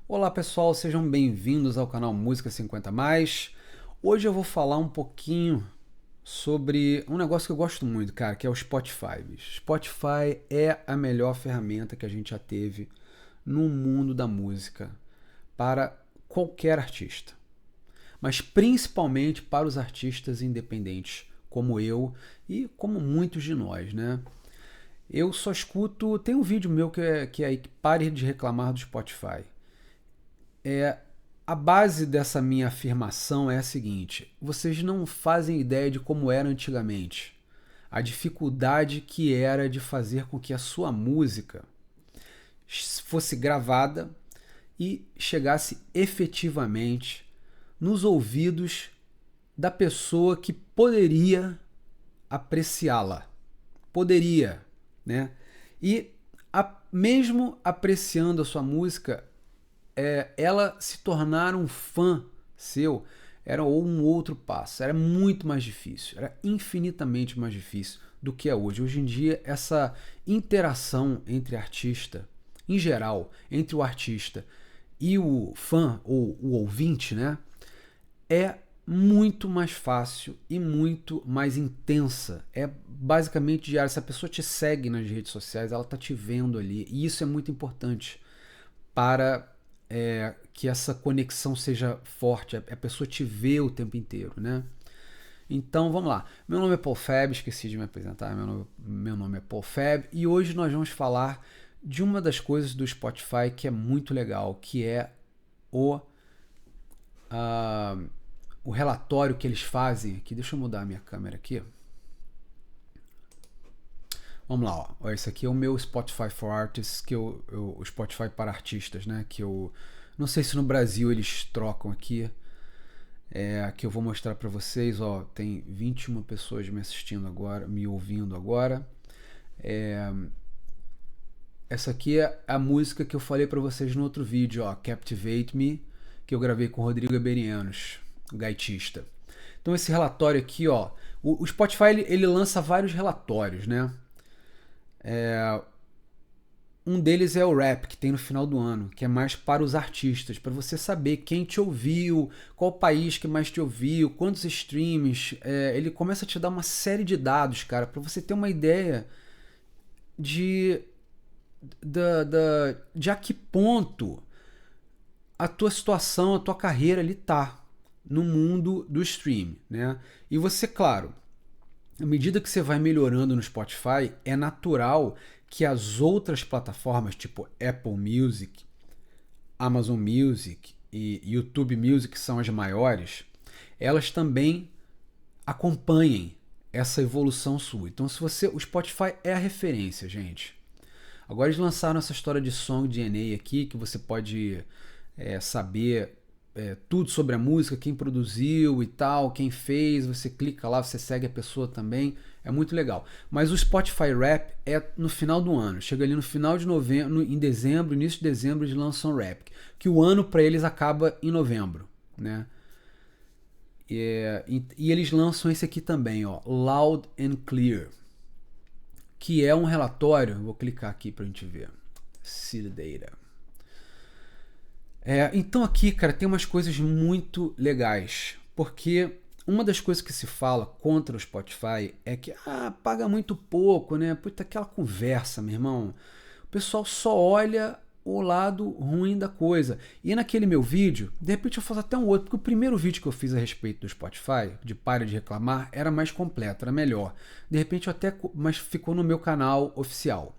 Olá pessoal, sejam bem-vindos ao canal Música 50 Mais. Hoje eu vou falar um pouquinho sobre um negócio que eu gosto muito, cara, que é o Spotify. Bicho. Spotify é a melhor ferramenta que a gente já teve no mundo da música para qualquer artista, mas principalmente para os artistas independentes, como eu e como muitos de nós, né? Eu só escuto. Tem um vídeo meu que é aí, Pare de Reclamar do Spotify. A base dessa minha afirmação é a seguinte: vocês não fazem ideia de como era antigamente. A dificuldade que era de fazer com que a sua música fosse gravada e chegasse efetivamente nos ouvidos da pessoa que poderia apreciá-la. Poderia, né? E mesmo apreciando a sua música, ela se tornar um fã seu era um outro passo, era muito mais difícil, era infinitamente mais difícil do que é hoje. Hoje em dia, essa interação entre artista, em geral, entre o artista e o fã ou o ouvinte, né, é muito mais fácil e muito mais intensa. É basicamente diário. Se a pessoa te segue nas redes sociais, ela está te vendo ali. E isso é muito importante para que essa conexão seja forte, a pessoa te vê o tempo inteiro, né? Então vamos lá. Meu nome é Paul Fab, esqueci de me apresentar. Meu nome é Paul Fab e hoje nós vamos falar de uma das coisas do Spotify que é muito legal, que é o, uh, o relatório que eles fazem aqui. Deixa eu mudar a minha câmera aqui. Vamos lá, ó. Esse aqui é o meu Spotify for Artists, o Spotify para artistas, né? Que eu não sei se no Brasil eles trocam aqui. Que eu vou mostrar para vocês, ó. Tem 21 pessoas me assistindo agora, me ouvindo agora. Essa aqui é a música que eu falei para vocês no outro vídeo, ó, Captivate Me, que eu gravei com o Rodrigo Eberianos, o gaitista. Então esse relatório aqui, ó, o Spotify ele lança vários relatórios, né? Um deles é o Rap, que tem no final do ano, que é mais para os artistas, para você saber quem te ouviu, qual país que mais te ouviu, quantos streams. Ele começa a te dar uma série de dados, cara, para você ter uma ideia de, de a que ponto a tua situação, a tua carreira ali tá no mundo do stream, né? E você, claro, à medida que você vai melhorando no Spotify, é natural que as outras plataformas, tipo Apple Music, Amazon Music e YouTube Music, que são as maiores, elas também acompanhem essa evolução sua. Então, se você, o Spotify é a referência, gente. Agora eles lançaram essa história de Song DNA aqui, que você pode saber tudo sobre a música, quem produziu e tal, quem fez, você clica lá, você segue a pessoa também, é muito legal. Mas o Spotify Rap é no final do ano, chega ali no final de novembro, em dezembro, início de dezembro eles lançam o Rap, que o ano para eles acaba em novembro, né? E eles lançam esse aqui também, ó, Loud and Clear, que é um relatório, vou clicar aqui pra gente ver, See the Data. Então aqui, cara, tem umas coisas muito legais, porque uma das coisas que se fala contra o Spotify é que paga muito pouco, né? Puta, aquela conversa, meu irmão. O pessoal só olha o lado ruim da coisa. E naquele meu vídeo, de repente eu faço até um outro, porque o primeiro vídeo que eu fiz a respeito do Spotify, de Pare de Reclamar, era mais completo, era melhor. De repente mas ficou no meu canal oficial.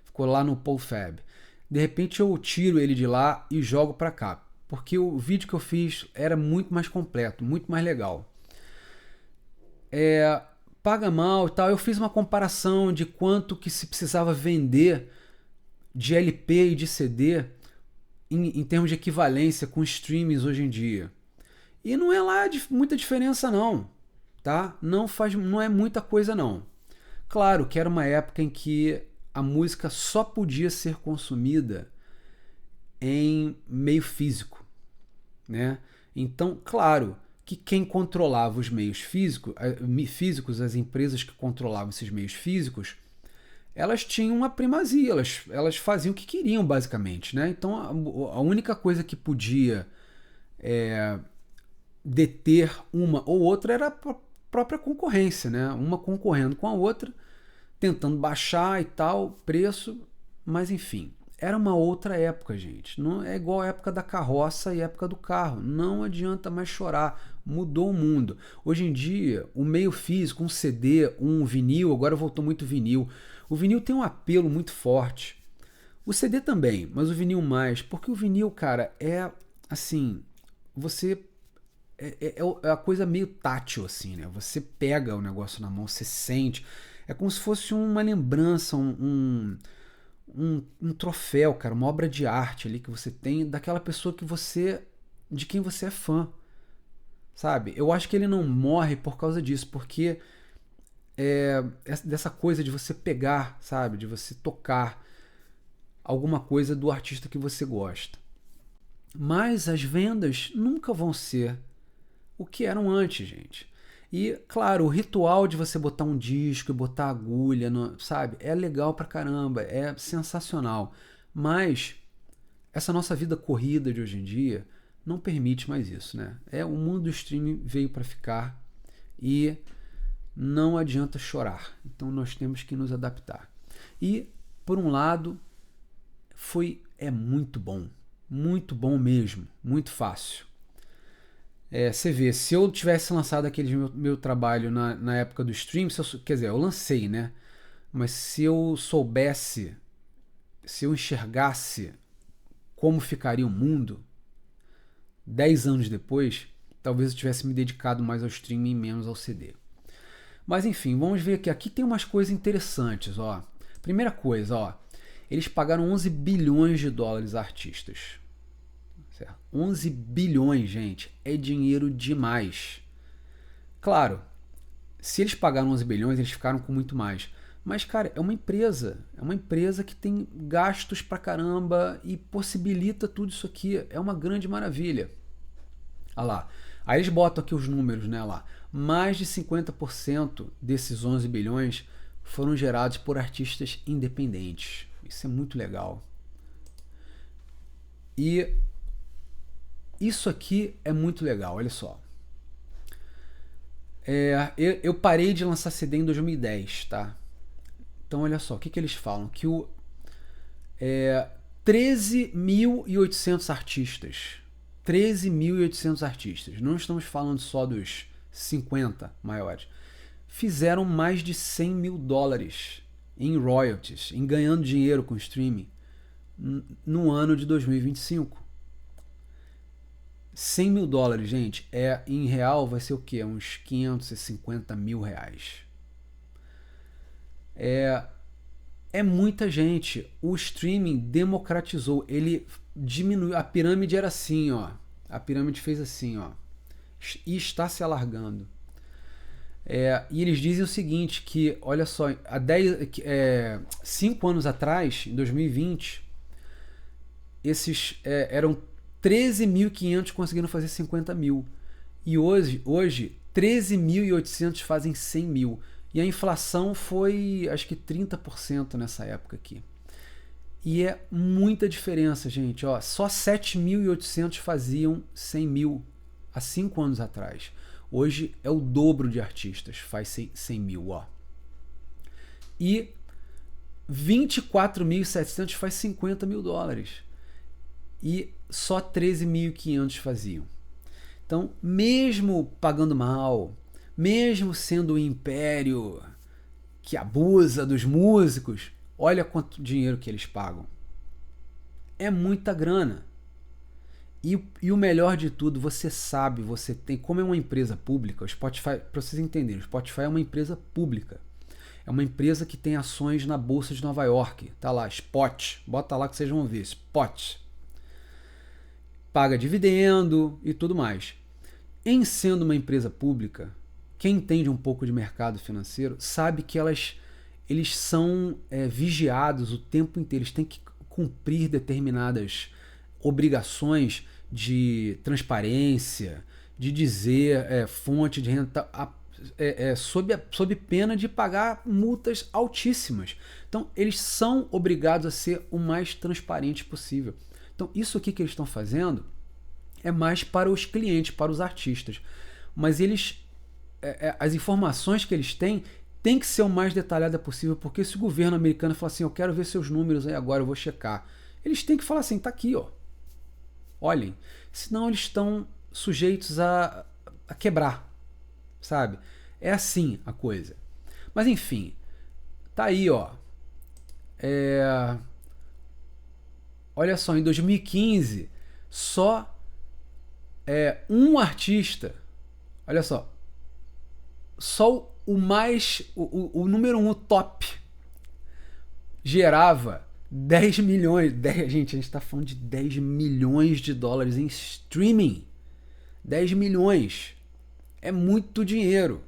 Ficou lá no Paul Fab. De repente eu tiro ele de lá e jogo para cá, porque o vídeo que eu fiz era muito mais completo, muito mais legal. Paga mal e tal. Eu fiz uma comparação de quanto que se precisava vender de LP e de CD em termos de equivalência com streams hoje em dia. E não é lá muita diferença não, tá? Não é muita coisa não. Claro que era uma época em que a música só podia ser consumida em meio físico, né? Então, claro que quem controlava os meios físicos, as empresas que controlavam esses meios físicos, elas tinham uma primazia, elas faziam o que queriam, basicamente, né? Então a única coisa que podia deter uma ou outra era a própria concorrência, né? Uma concorrendo com a outra, tentando baixar e tal, preço, mas enfim. Era uma outra época, gente. Não é igual a época da carroça e a época do carro. Não adianta mais chorar. Mudou o mundo. Hoje em dia, o meio físico, um CD, um vinil, agora voltou muito vinil. O vinil tem um apelo muito forte. O CD também, mas o vinil mais. Porque o vinil, cara, é assim. Você. É a coisa meio tátil, assim, né? Você pega o negócio na mão, você sente. É como se fosse uma lembrança, um troféu, cara, uma obra de arte ali que você tem daquela pessoa de quem você é fã, sabe? Eu acho que ele não morre por causa disso, porque dessa coisa de você pegar, sabe? De você tocar alguma coisa do artista que você gosta. Mas as vendas nunca vão ser o que eram antes, gente. E, claro, o ritual de você botar um disco e botar agulha, sabe? É legal pra caramba, é sensacional. Mas essa nossa vida corrida de hoje em dia não permite mais isso, né? O mundo do streaming veio para ficar e não adianta chorar. Então nós temos que nos adaptar. E, por um lado, é muito bom mesmo, muito fácil. Você vê, se eu tivesse lançado aquele meu trabalho na época do stream, quer dizer, eu lancei, né? Mas se eu soubesse, se eu enxergasse como ficaria o mundo 10 anos depois, talvez eu tivesse me dedicado mais ao streaming e menos ao CD. Mas enfim, vamos ver aqui. Aqui tem umas coisas interessantes, ó. Primeira coisa, ó. Eles pagaram 11 bilhões de dólares a artistas. Certo? 11 bilhões, gente, é dinheiro demais. Claro, se eles pagaram 11 bilhões, eles ficaram com muito mais. Mas, cara, é uma empresa que tem gastos pra caramba e possibilita tudo isso aqui. É uma grande maravilha. Olha lá. Aí eles botam aqui os números, né? Lá. Mais de 50% desses 11 bilhões foram gerados por artistas independentes. Isso é muito legal. E isso aqui é muito legal, olha só. Eu parei de lançar CD em 2010, tá? Então olha só, o que eles falam? Que 13.800 artistas. 13.800 artistas. Não estamos falando só dos 50 maiores. Fizeram mais de 100 mil dólares em royalties, em ganhando dinheiro com streaming no ano de 2025. 100 mil dólares, gente, em real vai ser o quê? Uns 550 mil reais. É muita gente. O streaming democratizou. Ele diminuiu. A pirâmide era assim, ó. A pirâmide fez assim, ó. E está se alargando. E eles dizem o seguinte, que, olha só, há 5 anos atrás, em 2020, esses eram 13.500 conseguiram fazer 50 mil. E hoje 13.800 fazem 100 mil. E a inflação foi, acho que 30% nessa época aqui. E é muita diferença, gente. Ó, só 7.800 faziam 100 mil há 5 anos atrás. Hoje é o dobro de artistas, faz 100 mil. Ó. E 24.700 faz 50 mil dólares. E só 13.500 faziam. Então, mesmo pagando mal, mesmo sendo um império que abusa dos músicos, olha quanto dinheiro que eles pagam. É muita grana. E o melhor de tudo, você sabe, você tem, como é uma empresa pública, o Spotify, para vocês entenderem, o Spotify é uma empresa pública. É uma empresa que tem ações na Bolsa de Nova York. Tá lá, Spot. Bota lá que vocês vão ver, Spot. Paga dividendo e tudo mais. Em sendo uma empresa pública, quem entende um pouco de mercado financeiro sabe que eles são vigiados o tempo inteiro. Eles têm que cumprir determinadas obrigações de transparência, de dizer fonte de renda. sob pena de pagar multas altíssimas. Então, eles são obrigados a ser o mais transparente possível. Então, isso aqui que eles estão fazendo é mais para os clientes, para os artistas. Mas as informações que eles têm tem que ser o mais detalhada possível, porque se o governo americano falar assim, eu quero ver seus números aí agora, eu vou checar, eles têm que falar assim, tá aqui, ó. Olhem, senão eles estão sujeitos a quebrar, sabe? É assim a coisa. Mas enfim, tá aí, ó. Olha só, em 2015, só um artista, olha só o número 1, o top, gerava 10 milhões, gente, a gente tá falando de 10 milhões de dólares em streaming. 10 milhões. É muito dinheiro.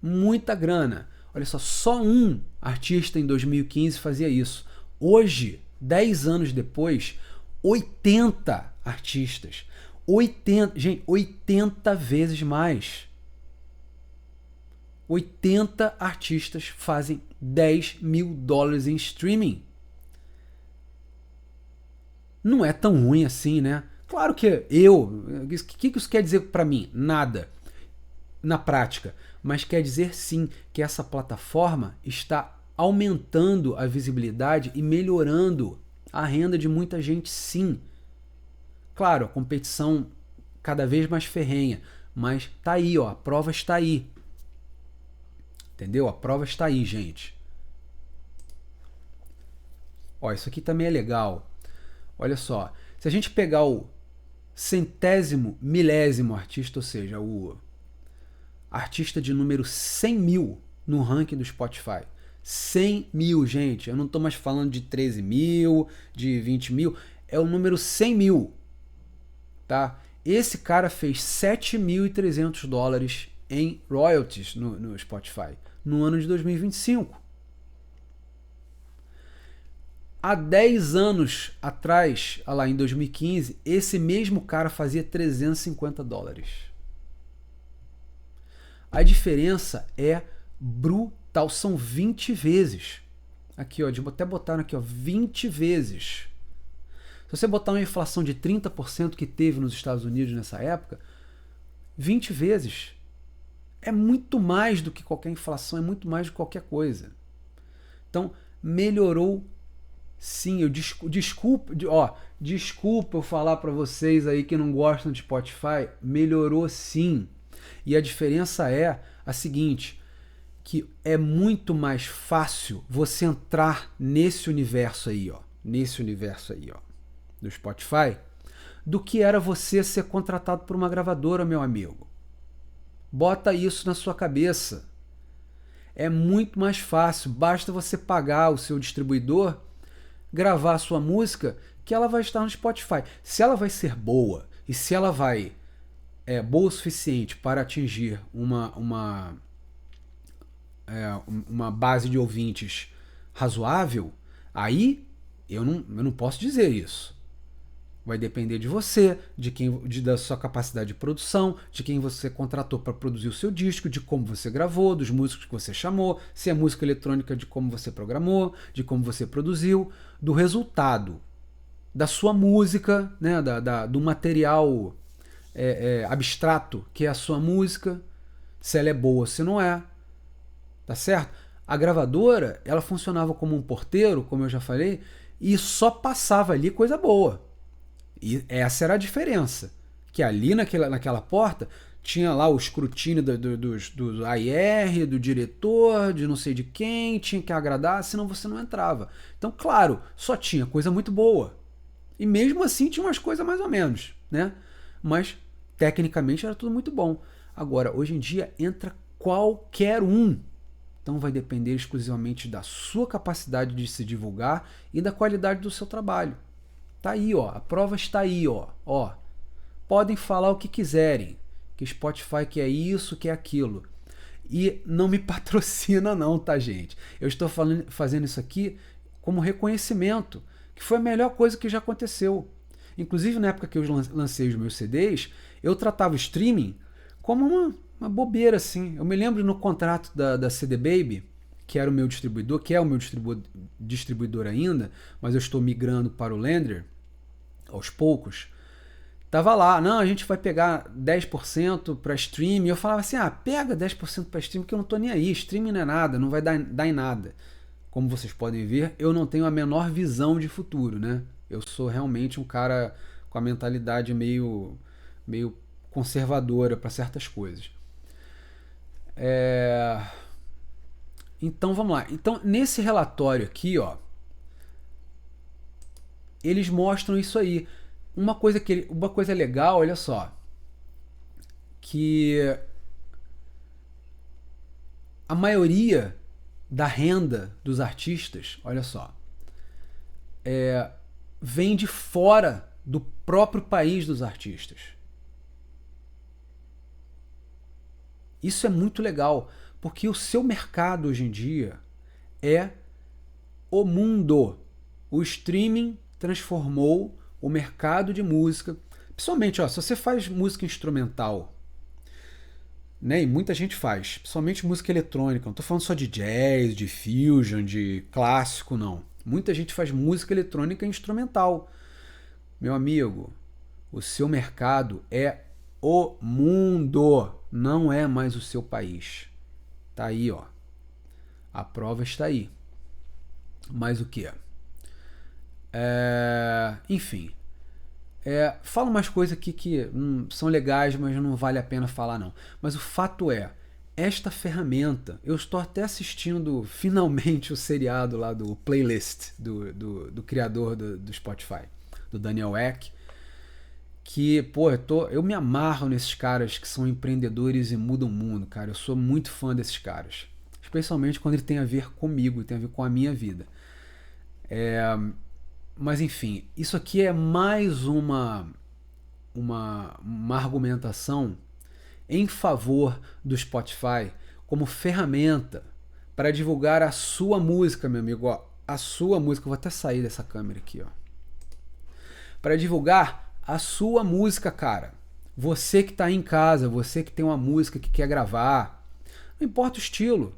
Muita grana. Olha só um artista em 2015 fazia isso. Hoje, 10 anos depois, 80 artistas. 80 vezes mais. 80 artistas fazem 10 mil dólares em streaming. Não é tão ruim assim, né? Claro que o que isso quer dizer para mim? Nada na prática, mas quer dizer sim que essa plataforma está aumentando a visibilidade e melhorando a renda de muita gente, sim. Claro, a competição cada vez mais ferrenha, mas tá aí, ó, a prova está aí. Entendeu? A prova está aí, gente. Ó, isso aqui também é legal. Olha só, se a gente pegar o centésimo, milésimo artista, ou seja, o artista de número 100 mil no ranking do Spotify. 100 mil, gente. Eu não estou mais falando de 13 mil, de 20 mil. É o número 100 mil. Tá? Esse cara fez 7.300 dólares em royalties no Spotify no ano de 2025. Há 10 anos atrás, lá em 2015, esse mesmo cara fazia 350 dólares. A diferença é brutal, são 20 vezes. Aqui, ó, até botaram aqui, ó, 20 vezes. Se você botar uma inflação de 30% que teve nos Estados Unidos nessa época, 20 vezes. É muito mais do que qualquer inflação, é muito mais do que qualquer coisa. Então, melhorou sim. Eu desculpa eu falar para vocês aí que não gostam de Spotify, melhorou sim. E a diferença é a seguinte, que é muito mais fácil você entrar nesse universo aí, ó, do Spotify, do que era você ser contratado por uma gravadora, meu amigo. Bota isso na sua cabeça. É muito mais fácil, basta você pagar o seu distribuidor, gravar a sua música, que ela vai estar no Spotify. Se ela vai ser boa e se ela vai boa o suficiente para atingir uma base de ouvintes razoável, aí eu não posso dizer isso. Vai depender de você, da sua capacidade de produção, de quem você contratou para produzir o seu disco, de como você gravou, dos músicos que você chamou, se é música eletrônica, de como você programou, de como você produziu, do resultado da sua música, né, do material abstrato que é a sua música, se ela é boa ou se não é, tá certo? A gravadora, ela funcionava como um porteiro, como eu já falei, e só passava ali coisa boa. E essa era a diferença. Que ali naquela porta tinha lá o escrutínio do AR, do diretor, de não sei de quem, tinha que agradar, senão você não entrava. Então, claro, só tinha coisa muito boa. E mesmo assim tinha umas coisas mais ou menos, né? Mas tecnicamente era tudo muito bom. Agora, hoje em dia entra qualquer um. Então vai depender exclusivamente da sua capacidade de se divulgar e da qualidade do seu trabalho. Tá aí, ó. A prova está aí, ó. Podem falar o que quiserem. Que Spotify que é isso, que é aquilo. E não me patrocina não, tá, gente? Eu estou fazendo isso aqui como reconhecimento, que foi a melhor coisa que já aconteceu. Inclusive, na época que eu lancei os meus CDs, eu tratava o streaming como uma bobeira assim. Eu me lembro no contrato da CD Baby, que era o meu distribuidor, que é o meu distribuidor ainda, mas eu estou migrando para o Lender aos poucos. Tava lá, não, a gente vai pegar 10% para stream. E eu falava assim, pega 10% para stream, que eu não tô nem aí. Streaming não é nada, não vai dar em nada. Como vocês podem ver, eu não tenho a menor visão de futuro, né? Eu sou realmente um cara com a mentalidade meio conservadora para certas coisas. Então vamos lá. Então nesse relatório aqui, ó, eles mostram isso aí. Uma coisa legal, olha só, que a maioria da renda dos artistas, olha só, vem de fora do próprio país dos artistas. Isso é muito legal, porque o seu mercado hoje em dia é o mundo. O streaming transformou o mercado de música. Principalmente, ó, se você faz música instrumental, né, e muita gente faz, principalmente música eletrônica, não estou falando só de jazz, de fusion, de clássico, não. Muita gente faz música eletrônica instrumental. Meu amigo, o seu mercado é o mundo, não é mais o seu país. Tá aí, ó. A prova está aí. Mas o que? Enfim. Fala umas coisas aqui que são legais, mas não vale a pena falar não. Mas o fato é, esta ferramenta, eu estou até assistindo finalmente o seriado lá do Playlist, do criador do Spotify, do Daniel Ek, que, pô, eu me amarro nesses caras que são empreendedores e mudam o mundo, cara. Eu sou muito fã desses caras. Especialmente quando ele tem a ver comigo, tem a ver com a minha vida. Mas enfim, isso aqui é mais uma argumentação em favor do Spotify como ferramenta para divulgar a sua música, meu amigo. Ó, a sua música, eu vou até sair dessa câmera aqui, ó. Para divulgar a sua música, cara. Você que está aí em casa, você que tem uma música que quer gravar, não importa o estilo.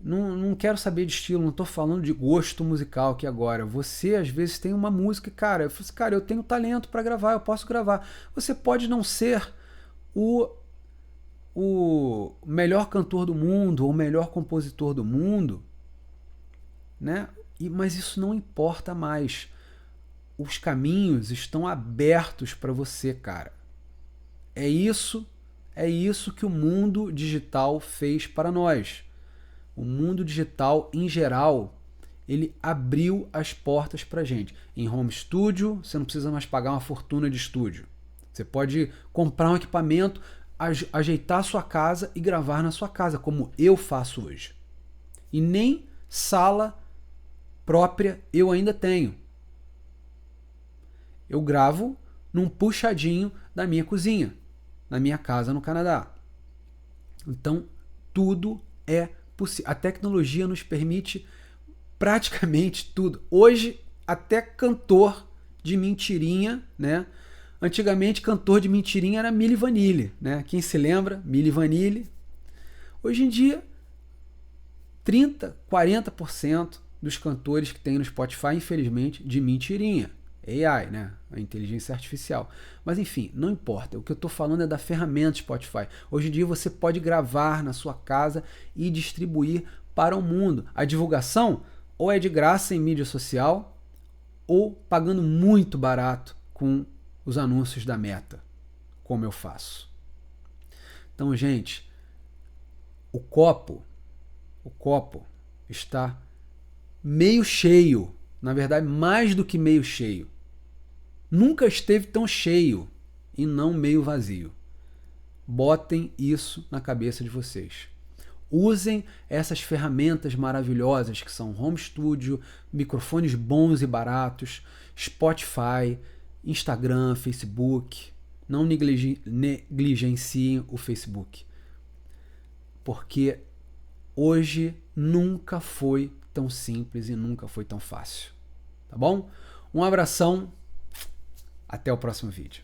Não quero saber de estilo, não estou falando de gosto musical aqui agora. Você às vezes tem uma música, cara, eu tenho talento para gravar, eu posso gravar. Você pode não ser o melhor cantor do mundo ou o melhor compositor do mundo, né? Mas isso não importa mais. Os caminhos estão abertos para você, cara. É isso que o mundo digital fez para nós. O mundo digital, em geral, ele abriu as portas pra gente. Em home studio, você não precisa mais pagar uma fortuna de estúdio. Você pode comprar um equipamento, ajeitar a sua casa e gravar na sua casa, como eu faço hoje. E nem sala própria eu ainda tenho. Eu gravo num puxadinho da minha cozinha, na minha casa no Canadá. Então, tudo é a tecnologia nos permite praticamente tudo. Hoje, até cantor de mentirinha, né? Antigamente, cantor de mentirinha era Milli Vanilli, né? Quem se lembra? Milli Vanilli. Hoje em dia, 30%, 40% dos cantores que tem no Spotify, infelizmente, de mentirinha. AI, né? A inteligência artificial. Mas enfim, não importa. O que eu estou falando é da ferramenta Spotify. Hoje em dia você pode gravar na sua casa e distribuir para o mundo. A divulgação ou é de graça em mídia social ou pagando muito barato com os anúncios da Meta, como eu faço. Então, gente, o copo está meio cheio. Na verdade, mais do que meio cheio. Nunca esteve tão cheio e não meio vazio. Botem isso na cabeça de vocês. Usem essas ferramentas maravilhosas que são Home Studio, microfones bons e baratos, Spotify, Instagram, Facebook. Não negligenciem o Facebook. Porque hoje nunca foi tão simples e nunca foi tão fácil. Tá bom? Um abração. Até o próximo vídeo.